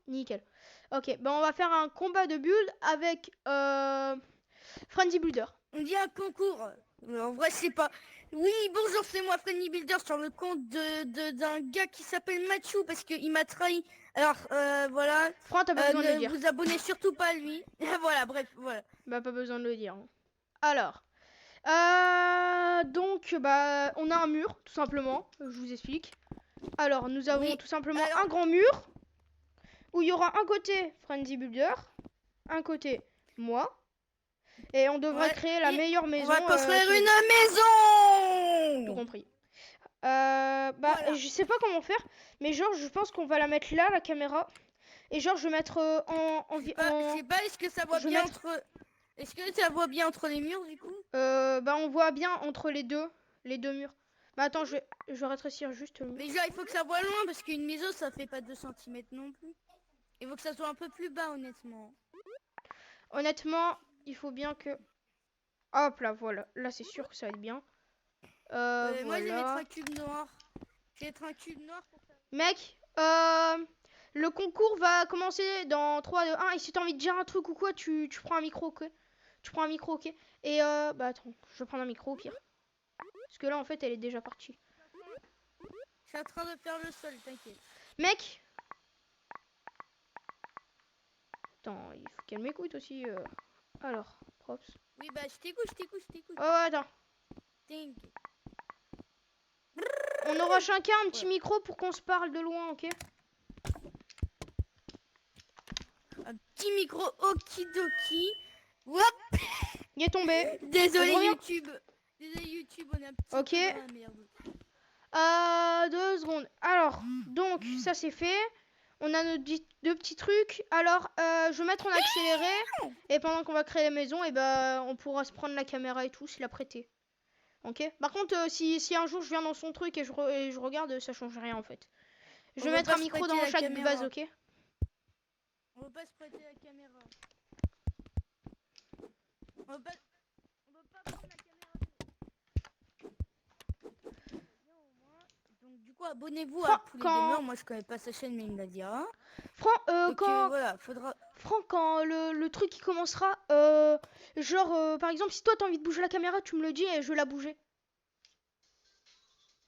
Nickel. Ok, on va faire un combat de build avec Frenzy Builder. On dit un concours. Mais en vrai, c'est pas... Oui, bonjour, c'est moi, Frenzy Builder, sur le compte d'un gars qui s'appelle Mathieu, parce qu'il m'a trahi. Alors, voilà. Franck, t'as pas besoin de le dire. Ne vous abonnez surtout pas à lui. Voilà, bref, voilà. Bah, pas besoin de le dire. Alors, donc, on a un mur, tout simplement. Je vous explique. Alors, nous avons tout simplement un grand mur où il y aura un côté Frenzy Builder, un côté moi, et on devrait créer la meilleure maison. On va construire une maison. Tout compris. Voilà. Je sais pas comment faire, mais genre, je pense qu'on va la mettre là, la caméra, et genre, je vais mettre Je sais pas, est-ce que ça voit bien entre... Est-ce que ça voit bien entre les murs, du coup? On voit bien entre les deux murs. Bah attends, je vais rétrécir juste. Mais genre, il faut que ça voit loin, parce qu'une maison, ça fait pas 2 cm non plus. Il faut que ça soit un peu plus bas, honnêtement. Honnêtement, il faut bien que... Hop là, voilà. Là, c'est sûr que ça va être bien. Moi, je voilà. vais mettre un cube noir. Je vais mettre un cube noir pour ça. Mec, le concours va commencer dans 3, 2, 1. Et si t'as envie de dire un truc ou quoi, tu prends un micro, ok? Tu prends un micro, ok? Et bah attends, je vais prendre un micro au pire. Parce que là, en fait, elle est déjà partie. Je suis en train de faire le sol, t'inquiète. Mec! Attends, il faut qu'elle m'écoute aussi. Alors, props. Oui, bah je t'écoute. Oh, attends. T'inquiète. On aura chacun un petit micro pour qu'on se parle de loin, ok? Un petit micro okidoki. Hop! Il est tombé. Désolé YouTube. Désolé YouTube, on a un petit ok. peu dans la merde. 2 secondes. Alors, donc, ça c'est fait. On a nos deux petits trucs. Alors, je vais mettre en accéléré. Et pendant qu'on va créer la maison, et on pourra se prendre la caméra et tout, se la prêter. Ok? Par contre, si un jour je viens dans son truc et je regarde, ça change rien en fait. Je vais mettre un micro dans chaque base, ok? On va pas se prêter la caméra. On va pas prendre la caméra. Donc du coup, abonnez-vous à Poulet Gamer. Moi, je connais pas sa chaîne, mais il me l'a dira. Franck, voilà, faudra... Franck, quand le truc qui commencera, genre, par exemple, si toi t'as envie de bouger la caméra, tu me le dis et je vais la bouger.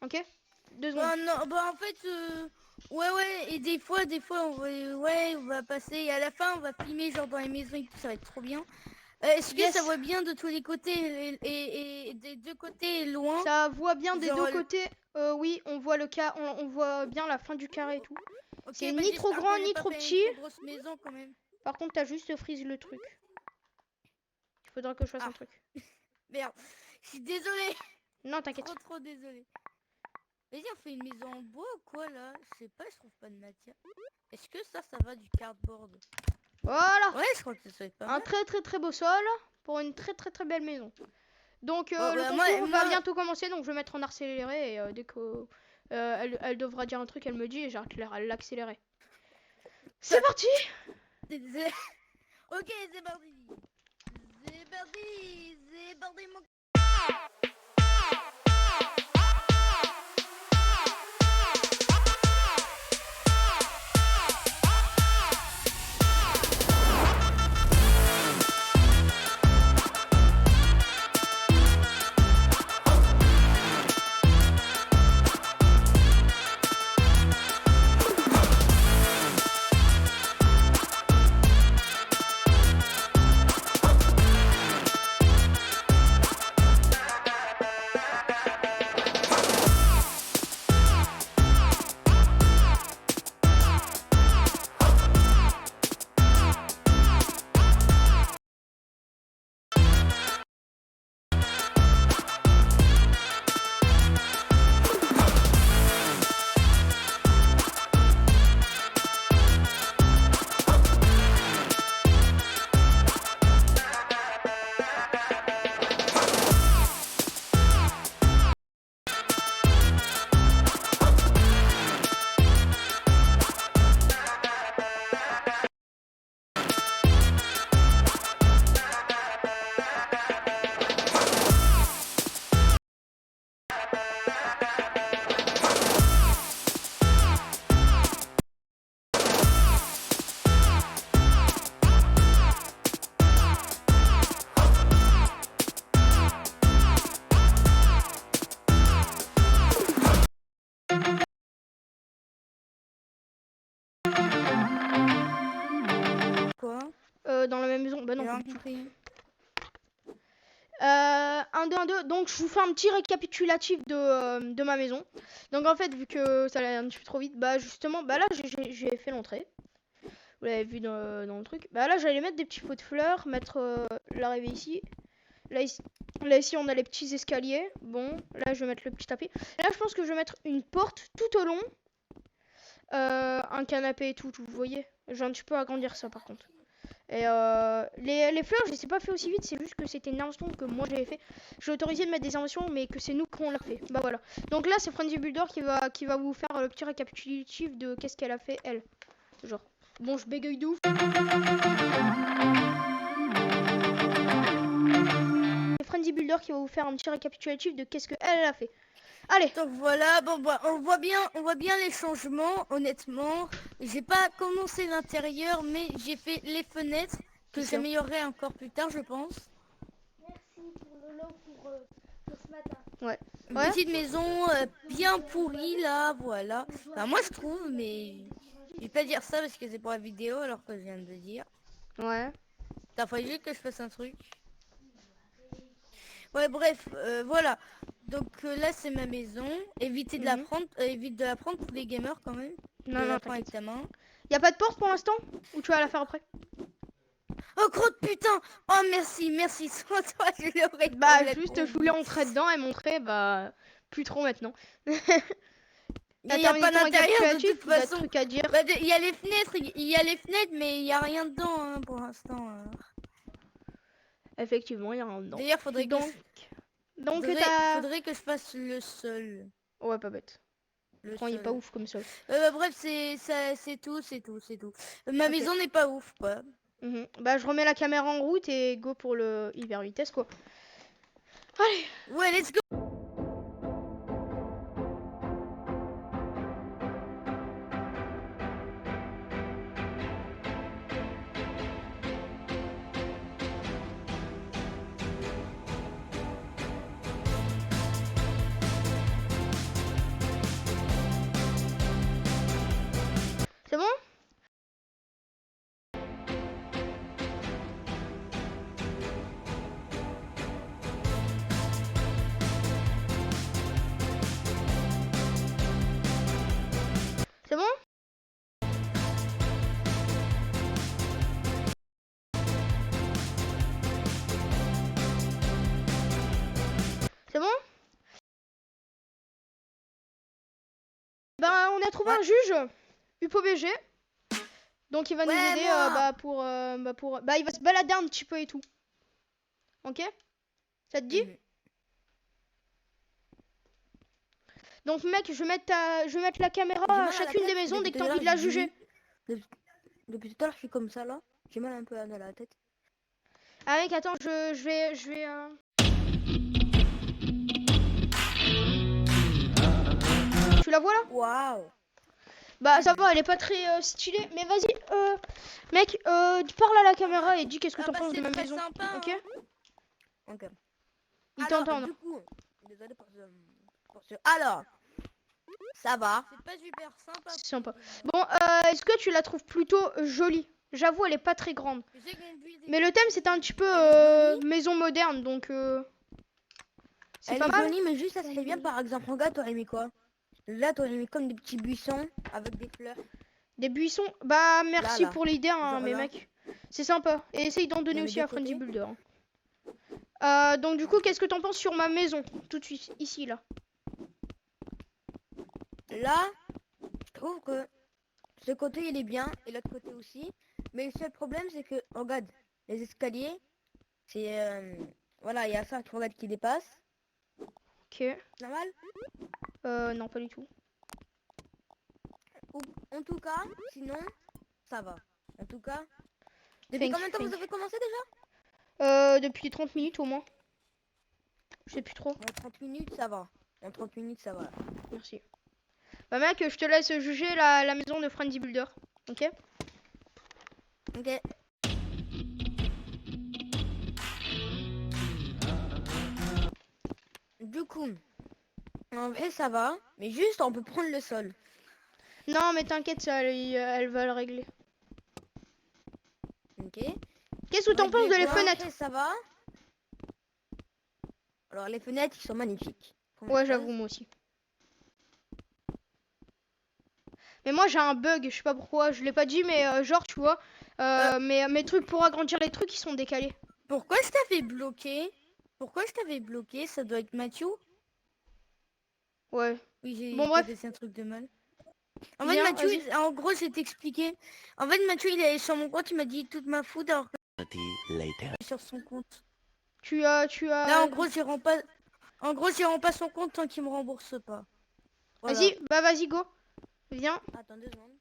Ok? 2 secondes. Non, bah en fait, ouais, et des fois, on va passer, et à la fin, on va filmer genre dans les maisons et tout, ça va être trop bien. Est-ce que ça voit bien de tous les côtés et des deux côtés loin? Ça voit bien des deux côtés. Oui, on voit on voit bien la fin du carré et tout. C'est ni trop grand ni trop petit. Grosse maison quand même. Par contre, t'as juste freeze le truc. Il faudra que je fasse un truc. Merde, je suis désolée. Non, t'inquiète. Trop désolée. Vas-y, on fait une maison en bois ou quoi là? Je sais pas, je trouve pas de matière. Est-ce que ça va du cardboard? Voilà. Ouais, je crois que ça va être pas mal. Un très beau sol pour une très belle maison. Donc le concours va bientôt commencer, donc je vais mettre en accéléré et dès que elle devra dire un truc, elle me dit et j'arrête l'accélérer. C'est parti. Ok, c'est parti. C'est parti mon... bah non, J'ai pas rien du tout. compris. 1, 2, 1, 2. Donc, je vous fais un petit récapitulatif de ma maison. Donc, en fait, vu que ça allait un petit peu trop vite, bah, justement, bah là, j'ai fait l'entrée. Vous l'avez vu dans le truc. Bah là, j'allais mettre des petits pots de fleurs, mettre l'arrivée ici. Là, ici, on a les petits escaliers. Bon, là, je vais mettre le petit tapis. Là, je pense que je vais mettre une porte tout au long. Un canapé et tout, vous voyez. J'ai un petit peu agrandir ça, par contre. Et les fleurs, je les ai pas fait aussi vite, c'est juste que c'était une invention que moi j'avais fait. J'ai autorisé de mettre des inventions, mais que c'est nous qu'on l'a fait. Bah voilà. Donc là, c'est Frenzy Builder qui va vous faire le petit récapitulatif de qu'est-ce qu'elle a fait, elle. Genre. Bon, je bégaye de ouf. C'est Frenzy Builder qui va vous faire un petit récapitulatif de qu'est-ce qu'elle a fait. Allez. Donc voilà, bon bah, on voit bien les changements, honnêtement. J'ai pas commencé l'intérieur, mais j'ai fait les fenêtres que C'est ça. j'améliorerai encore plus tard, je pense. Merci pour le lot pour ce matin. Ouais. Une Ouais. petite maison bien pourrie là, voilà. Enfin, moi je trouve, mais je vais pas dire ça parce que c'est pour la vidéo alors que je viens de le dire. Ouais. T'as fallu juste que je fasse un truc. Ouais, bref, voilà. Donc là c'est ma maison. Évitez de la prendre, évite de la prendre pour les gamers quand même. Non, Tu non, la prends avec t'inquiète. ta main. Y a pas de porte pour l'instant? Ou tu vas la faire après? Oh gros de putain. Oh merci, sans toi je l'aurais Bah, complètement juste, je oublié. voulais entrer dedans et montrer, bah, plus trop maintenant. Il n'y a pas d'intérieur de toute t'as des façon. trucs à dire. Bah, il y a les fenêtres, mais il y a rien dedans hein, pour l'instant. Effectivement, il y a un dedans. D'ailleurs, faudrait Donc, faudrait que je fasse le sol. Ouais, pas bête. Le Pourtant, il est sol. pas ouf comme ça. Bref, c'est tout. Ma Ok. maison n'est pas ouf, quoi. Bah, je remets la caméra en route et go pour le hyper vitesse, quoi. Allez. Ouais, let's go. C'est bon? C'est bon? C'est bon? Bah, on a trouvé un juge, UPOBG. Donc, il va nous Ouais, aider moi. bah, il va se balader un petit peu et tout. Ok? Ça te dit? Donc, mec, je vais mettre la caméra J'ai mal à à la chacune des tête, maisons dès depuis que tout t'as à envie de l'heure, la juger. Depuis tout à l'heure, je suis comme ça, là. J'ai mal un peu à la tête. Ah, mec, attends, je vais. Tu la vois là? Waouh. Bah, ça va, elle est pas très stylée. Mais vas-y, mec, tu parles à la caméra et dis qu'est-ce que t'en penses de ma maison. Sympa, Ok? hein. Ok. Il Alors, t'entend. du coup, désolé pour ce... Alors, ça va. C'est pas super sympa. C'est sympa. Bon, est-ce que tu la trouves plutôt jolie? J'avoue, elle est pas très grande. Mais le thème, c'est un petit peu maison moderne, donc c'est Elle pas est mal. jolie, mais juste ça serait bien, par exemple. Regarde, toi, mis quoi? Là, toi, mis comme des petits buissons avec des fleurs. Des buissons. Bah, merci Là. pour l'idée, hein, Genre mais là. mec, c'est sympa. Et essaye d'en donner les aussi deux à Frenzy côtés. Builder. Donc du coup, qu'est-ce que t'en penses sur ma maison? Tout de suite, ici, là. Là, je trouve que ce côté, il est bien, et l'autre côté aussi. Mais le seul problème, c'est que, regarde, les escaliers, c'est... voilà, il y a ça, tu regardes, qui dépasse. Ok. Normal. Non, pas du tout. Ou, en tout cas, sinon, ça va. En tout cas... Depuis combien de temps vous avez commencé déjà? Depuis 30 minutes au moins. Je sais plus trop. En 30 minutes, ça va. En 30 minutes, ça va. Merci. Bah mec, je te laisse juger la maison de Frenzy Builder. Ok? Ok. Du coup, en vrai, ça va. Mais juste, on peut prendre le sol. Non, mais t'inquiète, ça, elle va le régler. Ok. Qu'est-ce que t'en penses de les Ouais, fenêtres? après, ça va. Alors les fenêtres, ils sont magnifiques. Ouais, j'avoue, moi aussi. Mais moi j'ai un bug, je sais pas pourquoi, je l'ai pas dit, mais genre tu vois, mes trucs pour agrandir les trucs ils sont décalés. Pourquoi je t'avais bloqué? Pourquoi je t'avais bloqué? Ça doit être Mathieu. Ouais. Oui, j'ai Bon bref, fait un truc de mal. En fait, viens, Mathieu, vas-y. en gros, je vais t'expliquer. En fait, Mathieu, il est sur mon compte, il m'a dit toute ma faute alors que je suis sur son compte. Tu as... Là, en gros, je rends pas son compte tant qu'il me rembourse pas. Voilà. Vas-y, bah vas-y, go. Viens, Attends 2 secondes.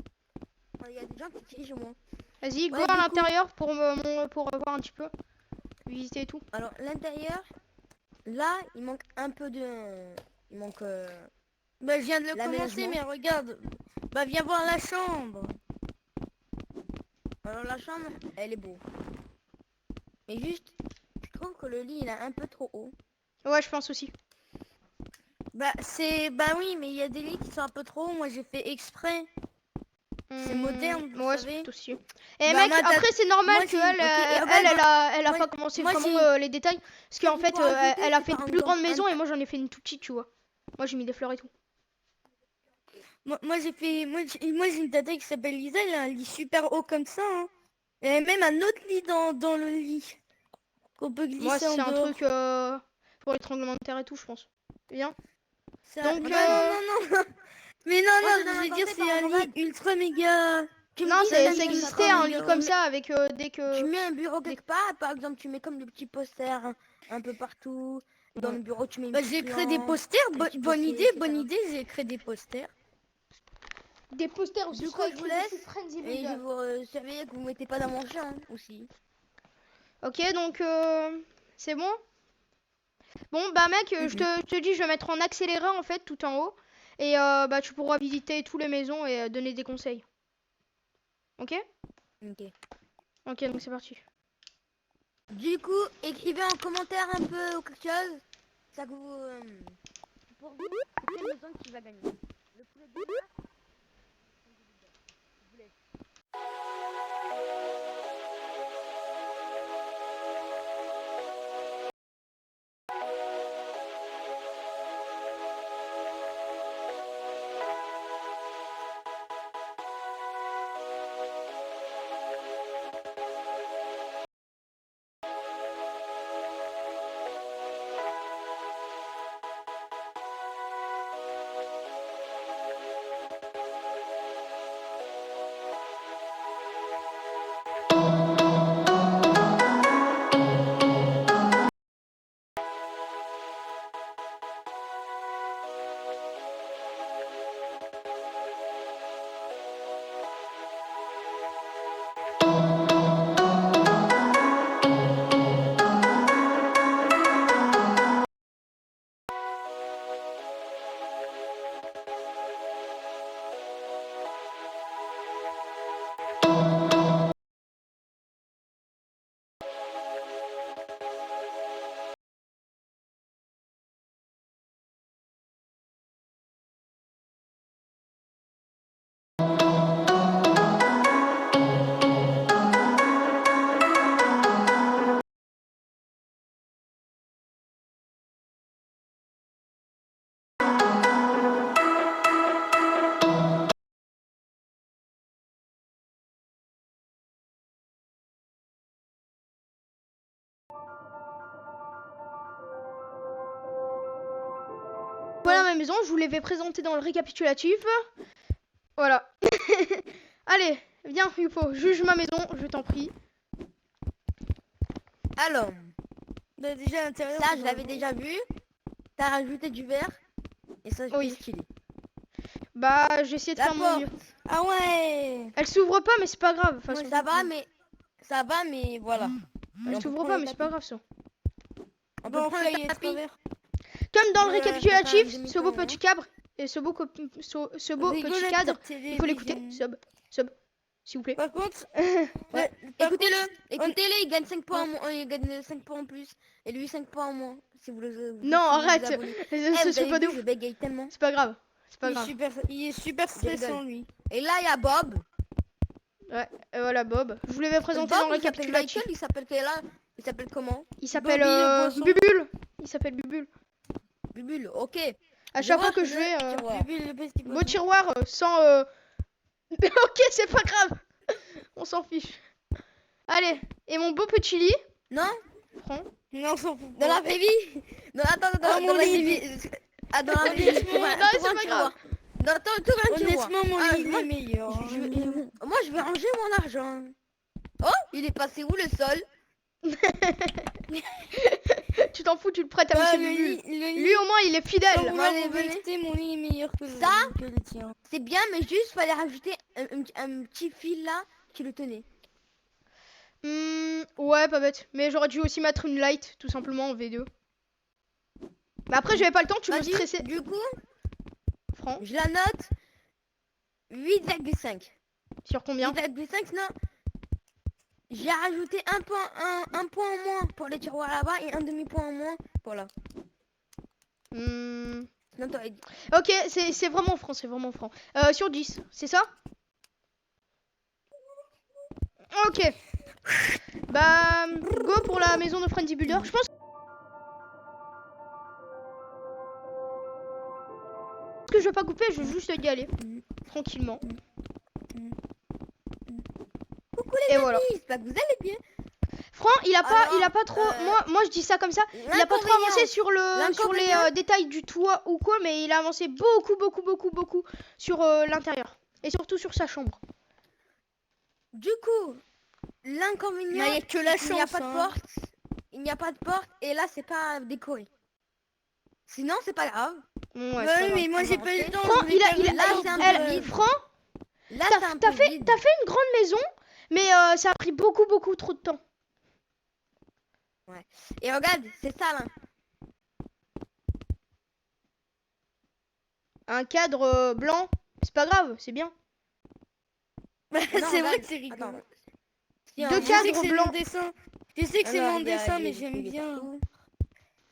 Il y a des gens qui crient chez moi. vas-y, go Ouais, à du coup- l'intérieur pour pour voir un petit peu, visiter et tout. Alors, l'intérieur, là, il manque un peu de... Il manque... Bah, je viens de le commencer, mais regarde. Bah, viens voir la chambre. Alors, la chambre, elle est beau. Mais juste, je trouve que le lit, il est un peu trop haut. Ouais, je pense aussi. Bah, bah oui, mais il y a des lits qui sont un peu trop hauts. Moi, j'ai fait exprès. C'est moderne, vous Ouais, c'est savez. plutôt stylé. Et Bah, mec, moi, après c'est normal moi, que j'ai- elle, ok, et elle a moi- pas commencé moi, vraiment j'ai- les détails. Parce Ce qu'il qu'en fait, faut rajouter, elle a c'est fait une par plus grande exemple maison et moi j'en ai fait une toute petite, tu vois. Moi j'ai mis des fleurs et tout. Moi, j'ai une tata qui s'appelle Lisa, elle a un lit super haut comme ça. Hein. Il y a même un autre lit dans le lit. Qu'on peut Moi glisser en c'est un dehors. truc pour les tremblements de terre et tout, je pense. Viens. Donc, Non, non. Mais non, Moi, non, je je veux dire, pensais c'est par un Mourad. lit ultra méga... Tu me non, dis, ça c'est existait un lit comme ça avec dès Tu que... mets un bureau quelque part, par exemple, tu mets comme des petits posters un peu partout. Dans Ouais. le bureau, tu mets une petite j'ai créé des posters, bonne idée, j'ai créé des posters. Des posters aussi. Du coup, je vous laisse. Et je vous savais que vous mettez pas dans mon champ aussi. Ok, donc c'est bon. Bon, bah mec, je te dis, je vais mettre en accéléré en fait tout en haut. Et bah tu pourras visiter toutes les maisons et donner des conseils. Ok? Ok. Ok, donc c'est parti. Du coup, écrivez en commentaire un peu ou quelque chose. Ça que vous... pour vous, c'est quelle maison qui va gagner. Le poulet de beurre. Voilà ma maison, je vous l'avais présentée dans le récapitulatif. Voilà. Allez, viens Yupo, juge ma maison, je t'en prie. Alors, déjà à l'intérieur, ça je l'avais déjà vu. T'as rajouté du verre. Et ça c'est Oui. stylé. Bah, j'ai essayé de La faire mon mieux. porte. Ah ouais. Elle s'ouvre pas, mais c'est pas grave. De toute Ouais, façon. ça va, mais voilà. Elle s'ouvre pas, mais c'est pas grave ça. On peut prendre le tapis. Comme dans le Voilà, récapitulatif, ça fait un ce beau demi-temps, petit cadre et ce beau petit cadre, il faut l'écouter. Sub, s'il vous plaît. Par contre, Ouais. écoutez-le, il gagne 5 points en moins, il gagne 5 points en plus. Et lui 5 points en moins. Si vous le Non, arrête. C'est pas de ouf. je bégaye tellement. C'est pas grave. C'est pas grave. Il est super stressant lui. Et là il y a Bob. Ouais, et voilà Bob. Je vous l'avais présenté Bob, dans la il s'appelle capitulation. Michael, il s'appelle quel là? Il s'appelle comment? Il s'appelle Bobby le poisson. Bubule. Il s'appelle Bubule. Bubule, ok. À chaque fois vois que je vais... tiroir. Bubule, le petit beau poisson. tiroir sans... ok, c'est pas grave. On s'en fiche. Allez, et mon beau petit lit. Non? Prends. Non, on s'en fout. Dans la baby. Non, attends, Dans dans mon la lit. baby. Ah, dans la baby. Non, mais c'est pas grave. Non, attends, tout va Honnêtement, mon Ah, lit moi, est meilleur. Moi, je vais ranger mon argent. Oh, il est passé où le sol? Tu t'en fous, tu le prêtes à monsieur Bubule. Lui au moins il est fidèle. Sans vouloir Allez, vous venez. vexer, mon lit est meilleur que Ça que le tien. C'est bien, mais juste fallait rajouter un petit fil là qui le tenait. Ouais, pas bête. Mais j'aurais dû aussi mettre une light, tout simplement, en V2. Mais après, j'avais pas le temps, tu me Vas-y, stressais. du coup, Franck, je la note 8,5. sur combien? 8,5, non. J'ai rajouté un point en moins pour les tiroirs là-bas et un demi-point en moins pour là. Hmm, Sinon, t'aurais dit. Ok, c'est vraiment franc, c'est vraiment franc. Sur 10, c'est ça? Ok. Bah, go pour la maison de Friendly Builder. Je pense que je vais pas couper, je vais juste y aller. Tranquillement. Coucou les Et amis, voilà. j'espère que vous allez bien. Franck, il a Alors, pas trop. Moi, je dis ça comme ça. Il a pas trop L'inconvénient- avancé sur les l'inconvénient- détails du toit ou quoi, mais il a avancé beaucoup sur l'intérieur et surtout sur sa chambre. Du coup, l'inconvénient, Mais il y a que la il n'y a chance, pas de hein. porte. Il n'y a pas de porte et là, c'est pas décoré. Sinon, c'est pas grave. Ouais, Ouais, c'est pas mais grave. moi j'ai pas eu le temps. Franck, je voulais faire là, le c'est un tour peu de- vide. Franck, Là, t'as c'est un t'as peu fait vide. une grande maison, mais ça a pris beaucoup trop de temps. Et regarde, c'est ça là. Un cadre blanc, c'est pas grave, c'est bien. C'est Non, vrai regarde, que c'est rigolo. attends. Deux Je sais cadres que c'est blancs. mon dessin. Je sais que c'est Alors, mon il y a- dessin, il y a mais des j'aime trucs et bien. tout.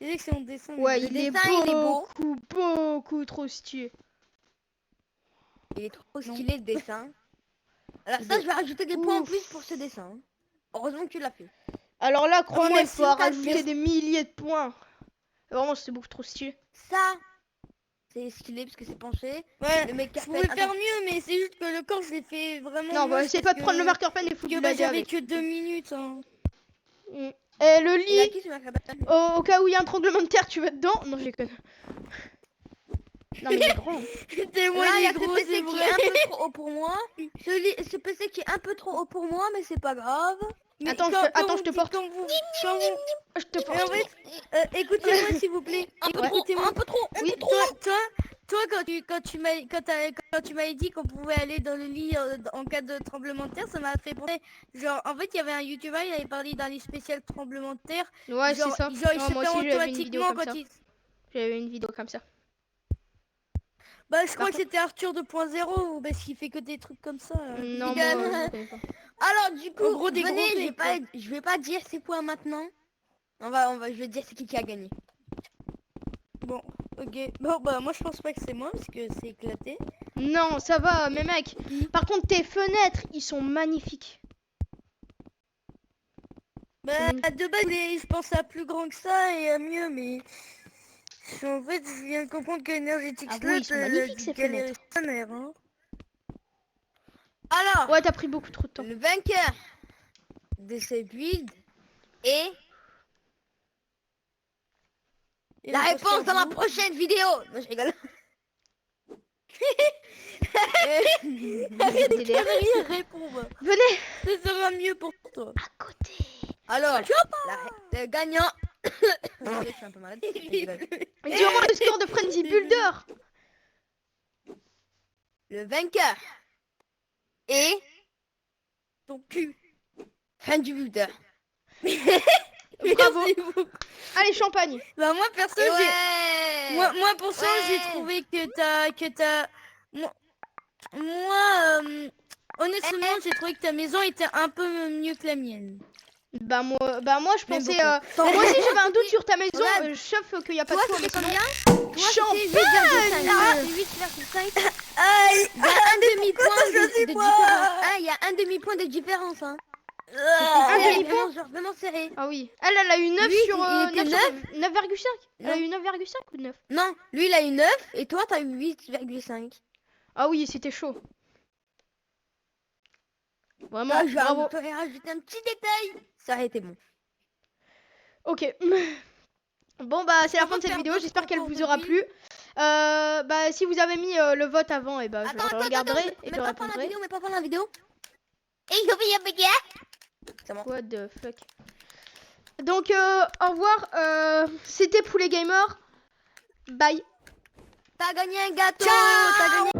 Je sais que c'est mon dessin. mais Ouais, j'aime il est dessin, il est beau. beaucoup trop stylé. Il est trop Non. stylé le dessin. Alors Il ça, est je vais rajouter des points en ouf. plus pour ce dessin. Heureusement que tu l'as fait. Alors là, crois-moi, il merci, faut t'as rajouter fait. des milliers de points. Vraiment, c'est beaucoup trop stylé. Ça, c'est stylé parce que c'est penché. Ouais, Le mec qui a je fait... pouvais faire Attends. mieux, mais c'est juste que le corps, je l'ai fait vraiment. Non, bah, moche essaye pas de parce prendre le que- marqueur pen et foutre que du bah, laser j'avais avec. que 2 minutes. Hein. Et le Il a lit, qui ce mec là-bas? au cas où il y a un tremblement de terre, tu vas dedans. Non, je déconne. Non, mais il est grand. C'était moi, Là, il y il a est ce gros, PC c'est qui vrai. est un peu trop haut pour moi. Ce PC qui est un peu trop haut pour moi, mais c'est pas grave. Mais Attends, quand- je te quand vous- porte. quand vous- Je te Mais porte. en fait, écoutez-moi s'il vous plaît. Écoutez-moi. Un peu trop. Oui, toi, quand tu m'avais dit qu'on pouvait aller dans le lit en cas de tremblement de terre, ça m'a fait penser. Genre, en fait, il y avait un YouTuber, il avait parlé d'un lit spécial tremblement de terre. Ouais, c'est genre, ça. il Ouais, se moi ferme aussi, j'avais une vidéo automatiquement comme quand ça. il. J'avais une vidéo comme ça. Bah, je crois Par que c'était Arthur 2.0 parce qu'il fait que des trucs comme ça. Non, Regarde. moi, je connais pas. Alors du coup, En gros, des venez, gros je vais mecs, pas, je vais pas dire c'est quoi maintenant. Je vais dire c'est qui a gagné. Bon, ok. Bon, bah, moi, je pense pas que c'est moi parce que c'est éclaté. Non, ça va, mais mec. Par contre, tes fenêtres, ils sont magnifiques. Bah, de base, je pensais à plus grand que ça et à mieux, mais. En fait, je viens de comprendre que Energetic Ah oui, ils sont magnifiques, ces galérait sa mère, hein. Alors, Ouais, t'as pris beaucoup trop de temps. le vainqueur de ce build est Et la réponse dans la vous. prochaine vidéo. Non, je rigole. Arrête de Tu délire. rien répondre. Venez Ça sera mieux pour toi. à côté. Alors, le gagnant. Je suis un peu malade. je rigole. Dis-moi le score de Frenzy Builder. Le vainqueur est Ton cul. fin du builder. Bravo. Merci beaucoup. Allez, champagne. Bah, moi, perso, Et j'ai. ouais. Moi, pour ça, Ouais. j'ai trouvé que t'as. Moi, honnêtement, j'ai trouvé que ta maison était un peu mieux que la mienne. Bah moi je Même pensais... beaucoup. moi aussi j'avais un doute sur ta maison, Regarde. sauf qu'il n'y a pas Toi, de toit, mais c'était sinon... combien? Toi, c'était 8,5. Ah, C'est 8,5. Il y a un demi-point. de différence. Ah, il y a un demi-point de différence. Hein. Un C'était demi-point. genre vraiment serré. Ah oui. Elle a eu 9 Lui, sur il était 9,5. Elle a Non. eu 9,5 ou 9? Non, lui il a eu 9 et toi t'as eu 8,5. Ah oui, c'était chaud. Vraiment, Moi, je bravo. vais rajouter un petit détail. Ça aurait été bon. Ok. Bon bah c'est la On fin va de cette faire vidéo, d'autres j'espère qu'elle concours vous de aura billes. plu. Bah si vous avez mis le vote avant, et bah je le regarderai et je mets pas fin la répondrai. vidéo, mets pas fin la vidéo. Et je vais y appliquer. C'est bon. What the fuck. Donc au revoir, c'était Poulet Gamer. Bye. T'as gagné un gâteau. Ciao. T'as gagné